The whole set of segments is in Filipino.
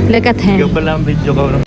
Look at him. Ikaw pala ang video ko.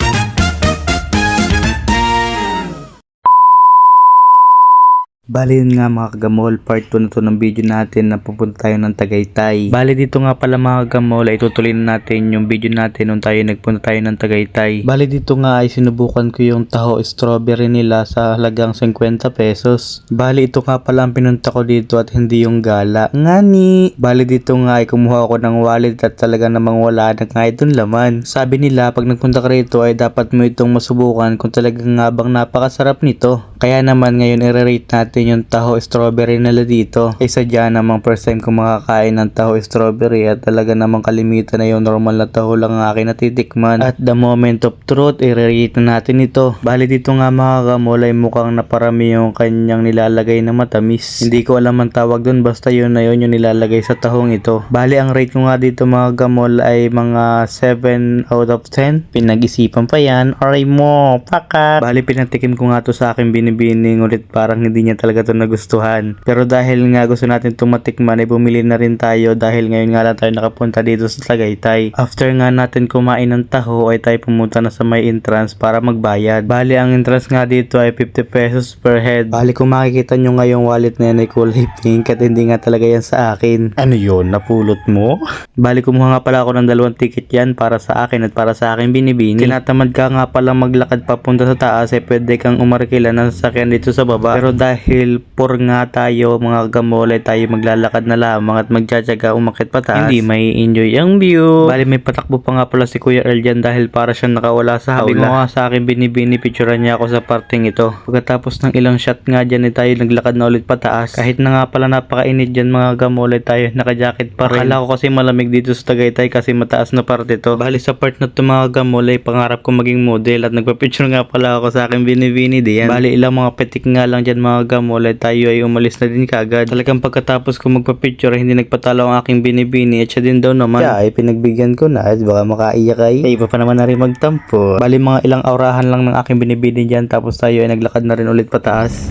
Bali yun nga mga kagamol, part 2 na to ng video natin na pupunta tayo ng Tagaytay. Bali dito nga pala mga kagamol ay tutuloy na natin yung video natin nung nagpunta tayo ng Tagaytay. Bali dito nga ay sinubukan ko yung taho strawberry nila sa halagang 50 pesos. Bali ito nga pala ang pinunta ko dito at hindi yung gala. Ngani! Bali dito nga ay kumuha ako ng wallet at talaga namang wala na nga itong laman. Sabi nila pag nagpunta ka rito ay dapat mo itong masubukan kung talagang nga bang napakasarap nito. Kaya naman ngayon i-rate natin yung taho strawberry nila dito. Ay sadya namang first time ko makakain ng taho strawberry at talaga namang kalimitan na yung normal na taho lang ang aking natitikman. At the moment of truth, i-rate na natin ito. Bali dito nga mga kamol ay mukhang naparami yung kanyang nilalagay na matamis. Hindi ko alam ang tawag dun, basta yun na yun yung nilalagay sa tahong ito. Bali ang rate ko nga dito mga kamol ay mga 7 out of 10. Pinag-isipan pa yan. Aray mo, paka! Bali pinatikim ko nga to sa aking binibining ulit, parang hindi niya talaga to nagustuhan. Pero dahil nga gusto natin itong matikman ay bumili na rin tayo dahil ngayon nga lang tayo nakapunta dito sa Tagaytay. After nga natin kumain ng taho ay tayo pumunta na sa may entrance para magbayad. Bali ang entrance nga dito ay 50 pesos per head. Bali kung makikita nyo nga yung wallet na yan ay kulay pink at hindi nga talaga yan sa akin. Ano yun? Napulot mo? Bali kumuha nga pala ako ng 2 ticket yan para sa akin at para sa akin binibini. Tinatamad ka nga pala maglakad papunta sa taas ay pwede kang umarkila ng sasakyan dito sa baba. Pero dahil poor nga tayo mga gamole, tayo maglalakad na lamang at magtsatsaga umakit pataas, hindi may enjoy ang view. Bali may patakbo pa nga pala si Kuya Earl dyan dahil para siyang nakawala sa hawla. Sabi ko nga sa akin binibini picturean niya ako sa parting ito. Pagkatapos ng ilang shot nga dyan tayo naglakad na ulit pataas. Kahit na nga pala napakainit dyan mga gamole, tayo naka-jacket pa rin. Akala ko kasi malamig dito sa Tagaytay kasi mataas na parte to. Bali sa part na to mga gamole, pangarap ko maging model at nagpa-picture nga pala ako sa akin binibini diyan. Bali ilang mga petik nga lang dyan mga gamole, tayo ay umalis na din kagad. Talagang pagkatapos ko magpa-picture hindi nagpatalo ang aking binibini at siya din daw naman. Kaya ay pinagbigyan ko na at baka makaiyak ay iba pa naman na rin magtampo. Bali mga ilang aurahan lang ng aking binibini dyan tapos tayo ay naglakad na rin ulit pataas.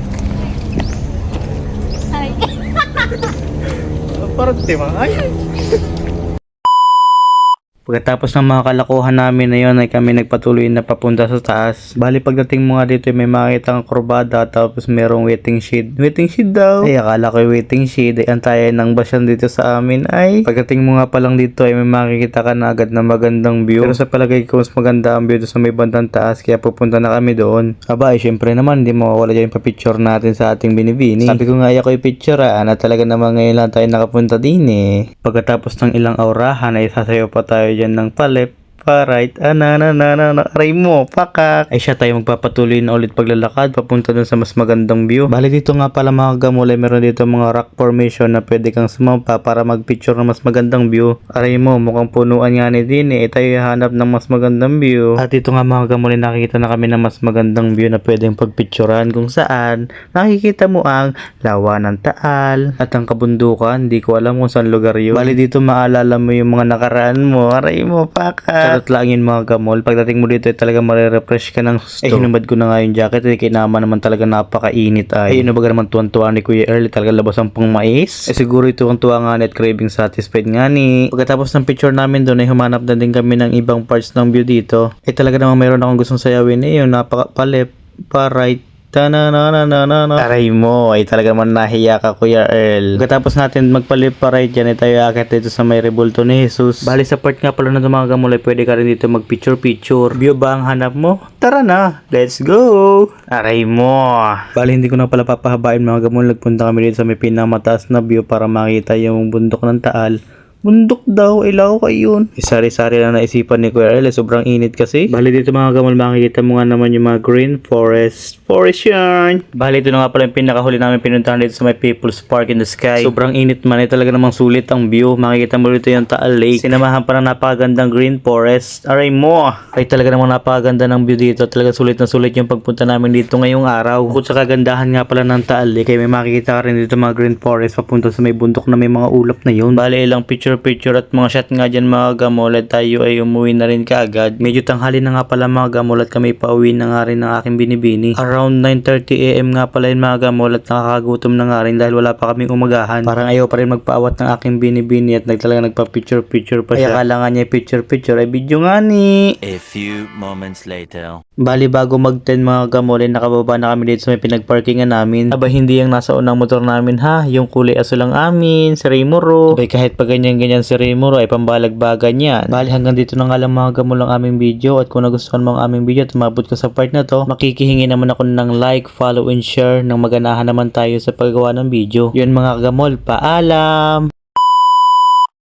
Hi. Parang timang ay. Pagkatapos ng mga kalakuhan namin na yun ay kami nagpatuloy na papunta sa taas. Bali pagdating mo nga dito may makita kang kurbada tapos merong waiting shed. Waiting shed daw? Ay akala ko waiting shed ay antayan ng basyan dito sa amin ay. Pagdating mo nga palang dito ay may makikita ka na agad na magandang view. Pero sa palagay ko mas maganda ang view sa may bandang taas kaya pupunta na kami doon. Aba ay syempre naman hindi mawawala dyan yung pa-picture natin sa ating binibini. Sabi ko nga ako i-picturean at talaga naman ngayon lang tayo nakapunta din eh. Pagkatapos ng ilang aurahan ay sasayaw pa tayo dyan ng palep, pa-right, aray mo, pakak. Ay siya tayo magpapatuloy na ulit paglalakad papunta dun sa mas magandang view. Bali dito nga pala mga gamulay, meron dito mga rock formation na pwede kang sumampa para magpicture ng mas magandang view. Aray mo, mukhang punuan nga ni din eh. Tayo hanap ng mas magandang view. At dito nga mga gamulay, nakikita na kami ng mas magandang view na pwedeng pagpicturean kung saan nakikita mo ang lawa ng Taal at ang kabundukan. Hindi ko alam kung saan lugar yun. Bali dito maalala mo yung mga nakaraan mo. Aray mo, pakak. Charot lang yun mga gamol. Pagdating mo dito ay talaga marirefresh ka ng gusto. Ay hinubad ko na nga yung jacket. Ay kinama naman talaga napakainit ay. Ay ano ba naman tuwan-tuwa ni Kuya Earl. Talaga labas ang pang mais. Eh siguro ito ang tuwa nga ni at craving satisfied nga ni. Pagkatapos ng picture namin doon ay humanap na din kami ng ibang parts ng view dito. Ay talaga namang mayroon akong gustong sayawin eh. Yung napaka-palip, pa-right, aray mo, ay talaga man nahiya ka Kuya Earl. Pagkatapos natin magpalip pa right dyan, ay tayo akit dito sa may rebulto ni Jesus. Bali sa part nga pala na mga gamulay, pwede ka rin dito mag picture. View ba ang hanap mo? Tara na, let's go! Aray mo. Bali hindi ko na pala papahabain mga gamulay, nagpunta kami dito sa may pinamataas na view para makita yung bundok ng Taal. Bundok daw, ilaw kayo yun. Sari-sari lang naisipan ni Kuya Earl, sobrang init kasi. Bali dito mga gamal, makikita mo nga naman yung mga green forest. Forest yarn! Bali ito na nga pala yung pinakahuli namin pinuntahan dito sa may People's Park in the Sky. Sobrang init man, ay talaga namang sulit ang view. Makikita mo dito yung Taal Lake. Sinamahan pa ng napakagandang green forest. Aray mo! Ay talaga namang napakaganda ng view dito. Talaga sulit na sulit yung pagpunta namin dito ngayong araw. Bukod sa kagandahan nga pala ng Taal Lake, ay may makikita ka rin dito mga green forest papunta sa may bundok na may mga ulap na yun. Bali ilang picture picture at mga shot nga dyan mga gamol at tayo ay umuwi na rin kaagad. Medyo tanghali na nga pala mga gamol at kami pauwi na nga rin ng aking binibini. Around 9:30 AM nga pala yun mga gamol at nakakagutom na nga rin dahil wala pa kaming umagahan. Parang ayaw pa rin magpaawat ng aking binibini at talagang nagpa-picture pa siya. Kaya kala nga niya picture ay video nga ni. A few moments later. Bali bago mag-10 mga gamol ay nakababa na kami dito sa may pinagparkingan namin. Aba hindi yung nasa unang motor namin ha, yung kulay aso lang amin, si Raymuro. Abay kahit pa ganyan si Raymuro ay pambalagbagan yan. Bali hanggang dito na nga lang mga gamol ang aming video at kung nagustuhan mo ang aming video at umabot ka sa part na to, makikihingi naman ako ng like, follow and share nang maganahan naman tayo sa paggawa ng video. Yun mga gamol, paalam!